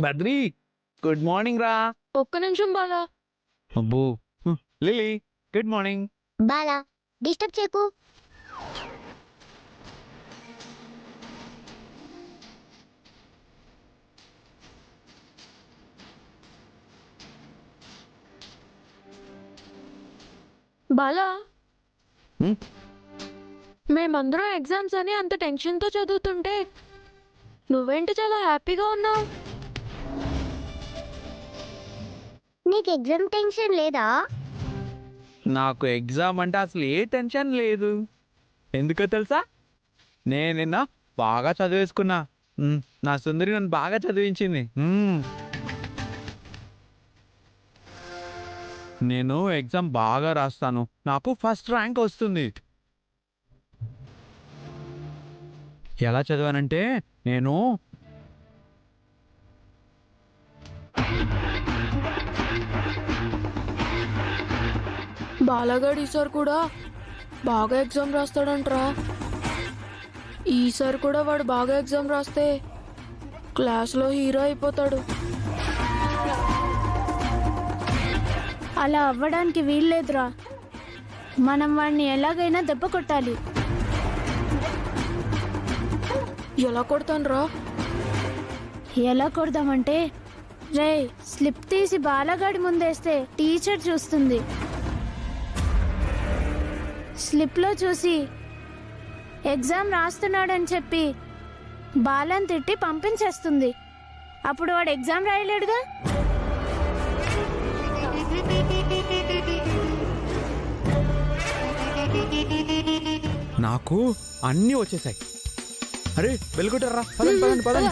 Badri good morning రా. ఒక్క నిమిషం బాలా. అబ్బో లిలీ గుడ్ మార్నింగ్. బాలా డిస్టర్బ్ చేయకు. బాలా హ్మ్? మేమందరం ఎగ్జామ్స్ అని అంత టెన్షన్తో చదువుతుంటే నువ్వేంటి చాలా హ్యాపీగా ఉన్నావు? నీకు ఎగ్జామ్ టెన్షన్ లేదా? నాకు ఎగ్జామ్ అంటే అసలు ఏ టెన్షన్ లేదు. ఎందుకో తెలుసా, నేను నిన్న బాగా చదివేసుకున్నా. నా సుందరి నన్ను బాగా చదివించింది. నేను ఎగ్జామ్ బాగా రాస్తాను, నాకు ఫస్ట్ ర్యాంక్ వస్తుంది. ఎలా చదివానంటే నేను బాలాగాడు ఈసారి కూడా బాగా ఎగ్జామ్ రాస్తాడంట్రా. ఈసారి కూడా వాడు బాగా ఎగ్జామ్ రాస్తే క్లాస్లో హీరో అయిపోతాడు. అలా అవ్వడానికి వీల్లేదురా. మనం వాడిని ఎలాగైనా దెబ్బ కొట్టాలి. ఎలా కొడతానురా? ఎలా కొడదామంటే, రే స్లిప్ తీసి బాలగాడి ముందేస్తే టీచర్ చూస్తుంది. స్లిప్లో చూసి ఎగ్జామ్ రాస్తున్నాడని చెప్పి బాలని తిట్టి పంపించేస్తుంది. అప్పుడు వాడు ఎగ్జామ్ రాయలేడుగా. నాకు అన్నీ వచ్చేసాయి. అరే వెళ్ళుకుంటారా, పదండి పదండి పదండి.